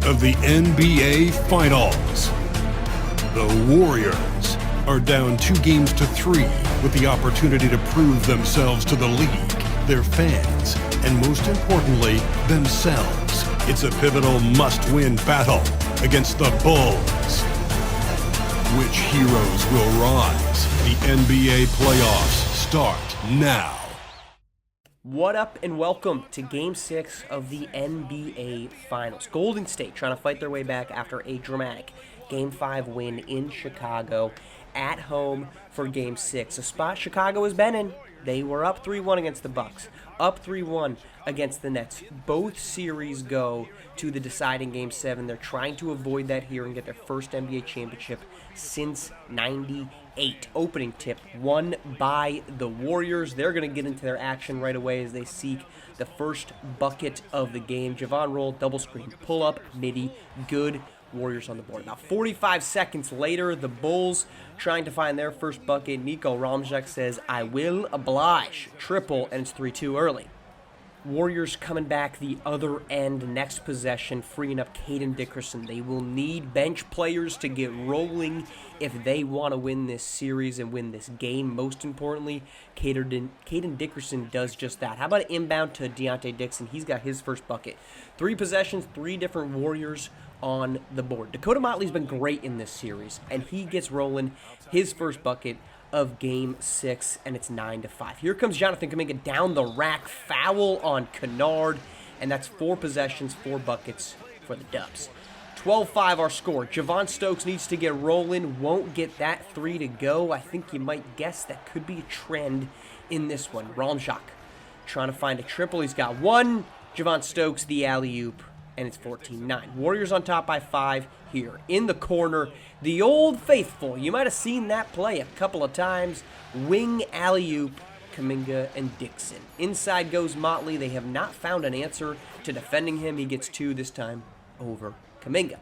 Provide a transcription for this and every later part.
of the NBA Finals. The Warriors are down 2-3 with the opportunity to prove themselves to the league, their fans, and most importantly, themselves. It's a pivotal must-win battle against the Bulls. Which heroes will rise? The NBA playoffs start now. What up and welcome to Game 6 of the NBA Finals. Golden State trying to fight their way back after a dramatic Game 5 win in Chicago at home for Game 6. A spot Chicago has been in. They were up 3-1 against the Bucks, up 3-1 against the Nets. Both series go to the deciding Game 7. They're trying to avoid that here and get their first NBA championship since '98. Opening tip won by the Warriors. They're going to get into their action right away as they seek the first bucket of the game. Javon roll, double screen, pull up, midi, good. Warriors on the board. Now 45 seconds later, the Bulls trying to find their first bucket. Nico Romjak says, "I will oblige." Triple, and it's 3-2 early. Warriors coming back the other end, next possession, freeing up Caden Dickerson. They will need bench players to get rolling if they want to win this series and win this game. Most importantly, Caden Dickerson does just that. How about an inbound to Deontay Dixon? He's got his first bucket. 3 possessions, 3 different Warriors on the board. Dakota Motley's been great in this series, and he gets rolling his first bucket of Game 6, and it's 9-5. Here comes Jonathan Kuminga down the rack, foul on Kennard, and that's 4 possessions, 4 buckets for the Dubs. 12-5 our score. Javon Stokes needs to get rolling, won't get that 3 to go. I think you might guess that could be a trend in this one. Romjak trying to find a triple. He's got one. Javon Stokes, the alley-oop, and it's 14-9. Warriors on top by 5 here. In the corner, the old faithful. You might have seen that play a couple of times. Wing alley-oop, Kuminga and Dixon. Inside goes Motley. They have not found an answer to defending him. He gets 2 this time over Kuminga.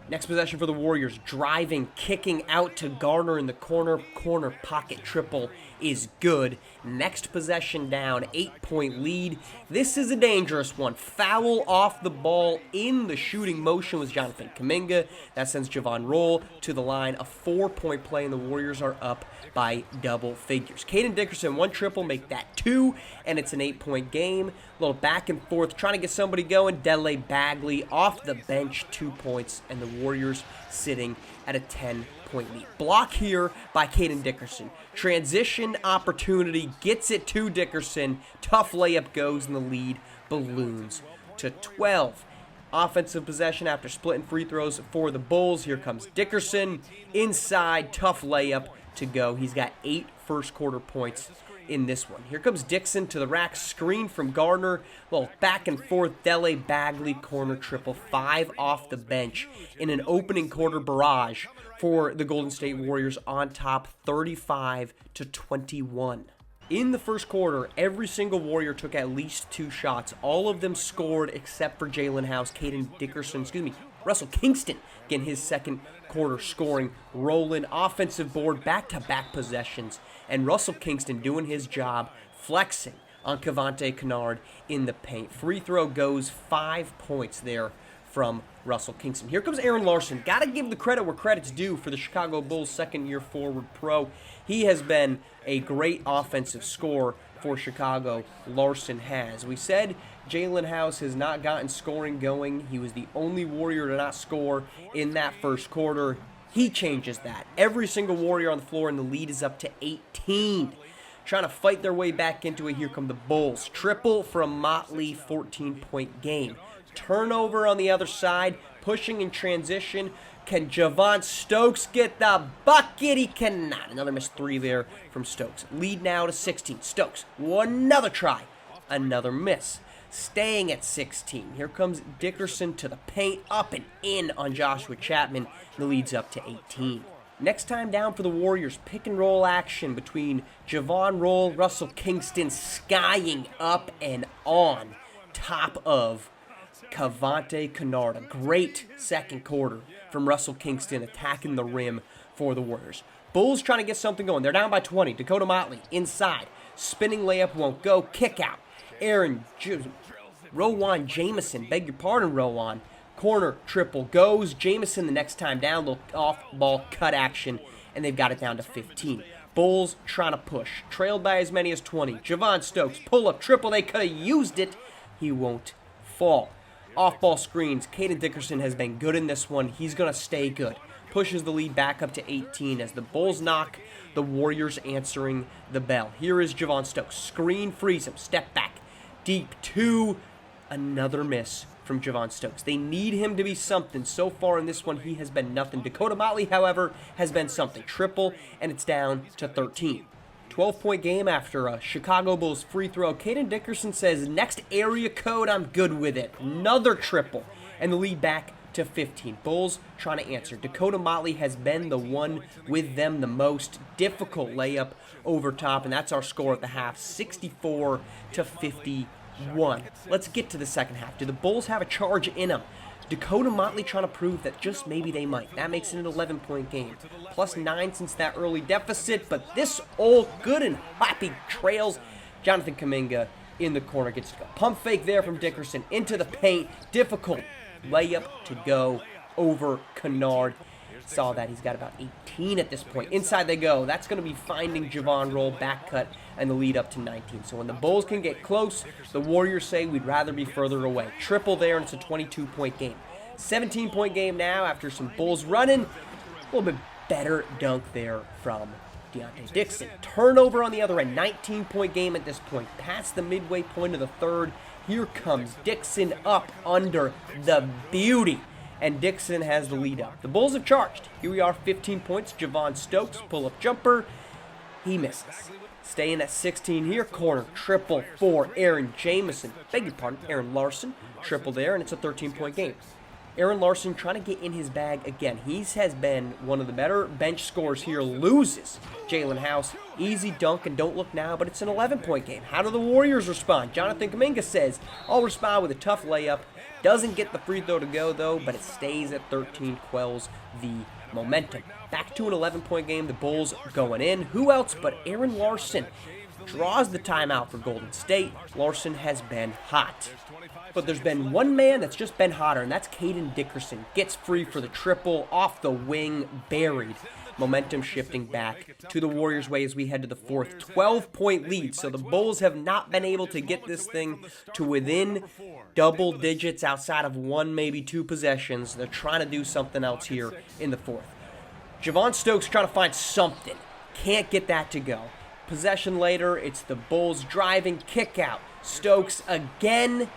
Next possession for the Warriors. Driving, kicking out to Garner in the corner. Corner pocket triple is good. Next possession down, 8-point lead. This is a dangerous one. Foul off the ball in the shooting motion with Jonathan Kuminga. That sends Javon Roll to the line. A 4-point play, and the Warriors are up by double figures. Caden Dickerson, 1 triple, make that 2, and it's an 8-point game. A little back and forth, trying to get somebody going. Dele Bagley off the bench, 2 points, and the Warriors sitting at a 10-point lead. Block here by Caden Dickerson. Transition opportunity, gets it to Dickerson. Tough layup goes, and the lead balloons to 12. Offensive possession after splitting free throws for the Bulls. Here comes Dickerson. Inside, tough layup to go. He's got 8 first-quarter points in this one. Here comes Dixon to the rack, screen from Garner, little back and forth, Dele Bagley corner triple, 5 off the bench in an opening quarter barrage for the Golden State Warriors on top, 35-21. In the first quarter, every single Warrior took at least 2 shots. All of them scored except for Jalen House, Russell Kingston getting his second quarter scoring, rolling, offensive board, back-to-back possessions, and Russell Kingston doing his job, flexing on Cavante Kennard in the paint. Free throw goes, 5 points there from Russell Kingston. Here comes Aaron Larson. Got to give the credit where credit's due for the Chicago Bulls' second-year forward pro. He has been a great offensive scorer for Chicago. Larson has. We said Jalen House has not gotten scoring going. He was the only Warrior to not score in that first quarter. He changes that. Every single Warrior on the floor, and the lead is up to 18. Trying to fight their way back into it. Here come the Bulls. Triple from Motley, 14-point game. Turnover on the other side, pushing in transition. Can Javon Stokes get the bucket? He cannot. Another missed 3 there from Stokes. Lead now to 16. Stokes, another try. Another miss. Staying at 16. Here comes Dickerson to the paint, up and in on Joshua Chapman. The lead's up to 18. Next time down for the Warriors, pick and roll action between Javon Roll, Russell Kingston, skying up and on top of Cavante Kennard. A great second quarter from Russell Kingston attacking the rim for the Warriors. Bulls trying to get something going. They're down by 20. Dakota Motley inside. Spinning layup won't go. Kick out. Rowan Jamison, beg your pardon, Rowan. Corner triple goes. Jamison the next time down. Little off-ball cut action, and they've got it down to 15. Bulls trying to push. Trailed by as many as 20. Javon Stokes, pull-up triple. They could have used it. He won't fall. Off-ball screens. Caden Dickerson has been good in this one. He's going to stay good. Pushes the lead back up to 18 as the Bulls knock. The Warriors answering the bell. Here is Javon Stokes. Screen frees him. Step back. Deep two. Another miss from Javon Stokes. They need him to be something. So far in this one, he has been nothing. Dakota Motley, however, has been something. Triple, and it's down to 13. 12-point game after a Chicago Bulls free throw. Caden Dickerson says, next area code, I'm good with it. Another triple, and the lead back to 15. Bulls trying to answer. Dakota Motley has been the one with them the most. Difficult layup over top, and that's our score at the half, 64 to 51. Let's get to the second half. Do the Bulls have a charge in them? Dakota Motley trying to prove that just maybe they might. That makes it an 11-point game. Plus 9 since that early deficit, but this all good and happy trails. Jonathan Kuminga in the corner gets to go. Pump fake there from Dickerson into the paint. Difficult layup to go over Kennard. Saw that. He's got about 18 at this point. Inside they go. That's going to be finding Javon Roll, back cut, and the lead up to 19. So when the Bulls can get close, the Warriors say we'd rather be further away. Triple there, and it's a 22-point game. 17-point game now after some Bulls running. A little bit better dunk there from Deontay Dixon. Turnover on the other end. 19-point game at this point. Past the midway point of the third. Here comes Dixon up under the beauty. And Dixon has the lead up. The Bulls have charged. Here we are, 15 points. Javon Stokes, pull-up jumper. He misses. Staying at 16 here. Corner, triple for Aaron Jamison. Beg your pardon, Aaron Larson. Triple there, and it's a 13-point game. Aaron Larson trying to get in his bag again. He has been one of the better bench scorers here. Loses Jalen House. Easy dunk, and don't look now, but it's an 11-point game. How do the Warriors respond? Jonathan Kuminga says, I'll respond with a tough layup. Doesn't get the free throw to go, though, but it stays at 13, quells the momentum. Back to an 11-point game. The Bulls going in. Who else but Aaron Larson draws the timeout for Golden State. Larson has been hot. But there's been one man that's just been hotter, and that's Caden Dickerson. Gets free for the triple, off the wing, buried. Momentum shifting back to the Warriors' way as we head to the fourth. 12-point lead, so the Bulls have not been able to get this thing to within double digits outside of one, maybe two possessions. They're trying to do something else here in the fourth. Javon Stokes trying to find something. Can't get that to go. Possession later, it's the Bulls driving, kick out. Stokes again.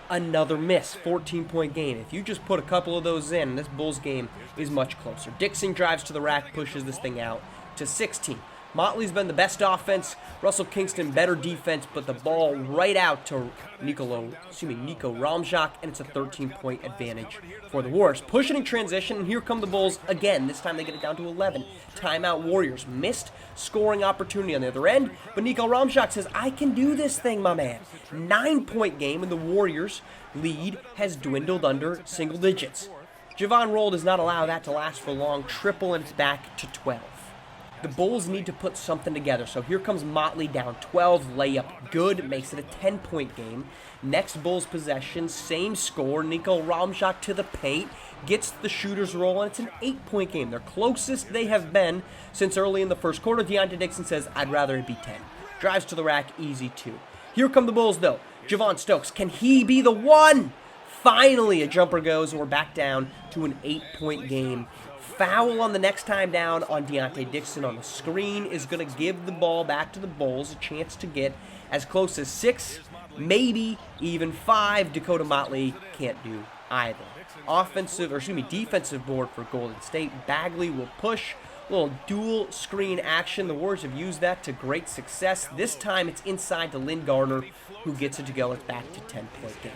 Another miss, 14-point game. If you just put a couple of those in, this Bulls game is much closer. Dixon drives to the rack, pushes this thing out to 16. Motley's been the best offense. Russell Kingston, better defense, but the ball right out to Nico Ramjak, and it's a 13-point advantage for the Warriors. Pushing in transition, and here come the Bulls again. This time they get it down to 11. Timeout Warriors. Missed scoring opportunity on the other end, but Nico Ramjak says, I can do this thing, my man. 9-point game, and the Warriors' lead has dwindled under single digits. Javon Roll does not allow that to last for long. Triple, and it's back to 12. The Bulls need to put something together. So here comes Motley down 12, layup good, makes it a 10-point game. Next Bulls possession, same score. Nico Ramjak to the paint, gets the shooter's roll, and it's an 8-point game. Their closest they have been since early in the first quarter. Deontay Dixon says, I'd rather it be 10. Drives to the rack, easy 2. Here come the Bulls, though. Javon Stokes, can he be the one? Finally, a jumper goes, and we're back down to an 8-point game. Foul on the next time down on Deontay Dixon on the screen is going to give the ball back to the Bulls, a chance to get as close as 6, maybe even 5. Dakota Motley can't do either. Defensive board for Golden State. Bagley will push. Little dual screen action. The Warriors have used that to great success. This time it's inside to Lynn Garner, who gets it to go. It's back to 10-point game.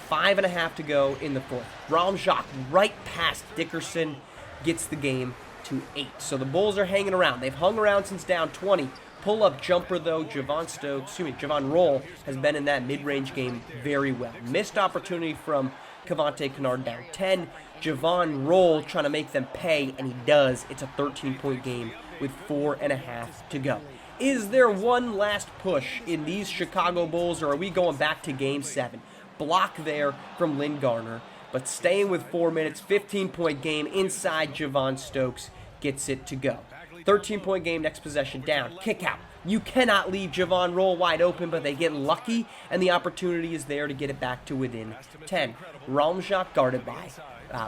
5.5 to go in the fourth. Ramjak right past Dickerson. Gets the game to 8. So the Bulls are hanging around. They've hung around since down 20. Pull-up jumper, though, Javon Roll has been in that mid-range game very well. Missed opportunity from Cavante Kennard down 10. Javon Roll trying to make them pay, and he does. It's a 13-point game with 4.5 to go. Is there one last push in these Chicago Bulls, or are we going back to Game 7? Block there from Lynn Garner. But staying with 4 minutes, 15-point game inside, Javon Stokes gets it to go. 13-point game, next possession down, kick out. You cannot leave Javon Roll wide open, but they get lucky, and the opportunity is there to get it back to within 10. Ramjak guarded by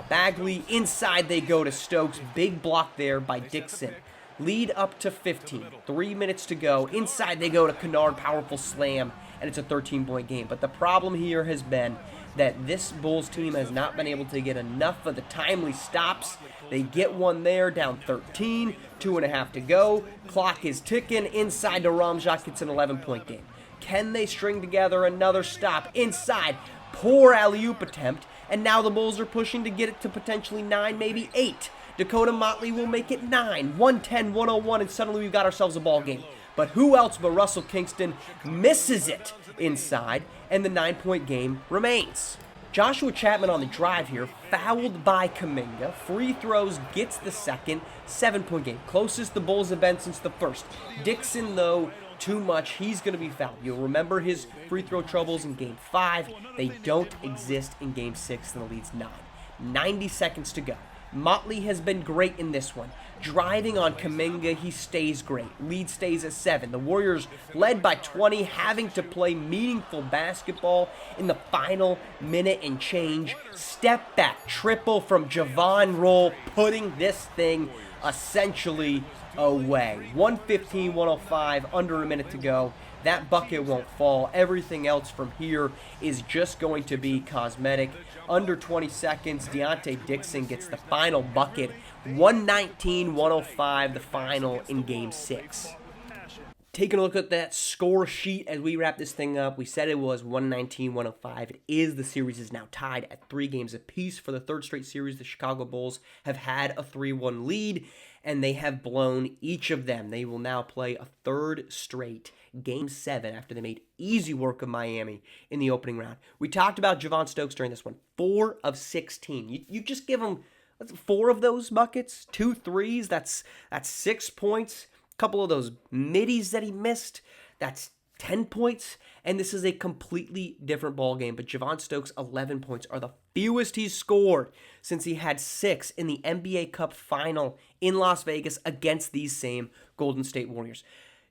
Bagley. Inside they go to Stokes. Big block there by Dixon. Lead up to 15. 3 minutes to go. Inside they go to Kennard. Powerful slam, and it's a 13-point game. But the problem here has been that this Bulls team has not been able to get enough of the timely stops. They get one there, down 13, 2.5 to go. Clock is ticking. Inside to Ramjak, it's an 11-point game. Can they string together another stop? Inside, poor alley-oop attempt, and now the Bulls are pushing to get it to potentially 9, maybe 8. Dakota Motley will make it 9, 110, 101, and suddenly we've got ourselves a ball game. But who else but Russell Kingston misses it inside, and the 9-point game remains. Joshua Chapman on the drive here, fouled by Kuminga. Free throws, gets the second. 7-point game. Closest the Bulls have been since the first. Dixon, though, too much. He's going to be fouled. You'll remember his free throw troubles in Game 5. They don't exist in Game 6, and the lead's 9. 90 seconds to go. Motley has been great in this one. Driving on Kuminga, he stays great. Lead stays at 7. The Warriors led by 20, having to play meaningful basketball in the final minute and change. Step back, triple from Javon Roll, putting this thing essentially away. 115-105, under a minute to go. That bucket won't fall. Everything else from here is just going to be cosmetic. Under 20 seconds, Deontay Dixon gets the final bucket. 119-105, the final in Game 6. Taking a look at that score sheet as we wrap this thing up, we said it was 119-105. It is. The series is now tied at 3 games apiece. For the third straight series, the Chicago Bulls have had a 3-1 lead, and they have blown each of them. They will now play a third straight Game 7 after they made easy work of Miami in the opening round. We talked about Javon Stokes during this one. 4 of 16. You just give him 4 of those buckets, 2 threes, that's 6 points. A couple of those middies that he missed, that's 10 points. And this is a completely different ball game. But Javon Stokes' 11 points are the fewest he's scored since he had 6 in the NBA Cup final in Las Vegas against these same Golden State Warriors.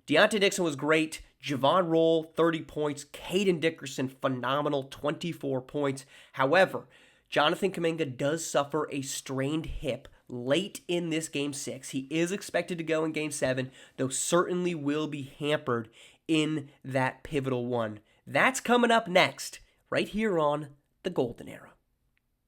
Deontay Dixon was great. Javon Roll, 30 points. Caden Dickerson, phenomenal, 24 points. However, Jonathan Kuminga does suffer a strained hip late in this Game 6. He is expected to go in Game 7, though certainly will be hampered in that pivotal one. That's coming up next, right here on The Golden Era.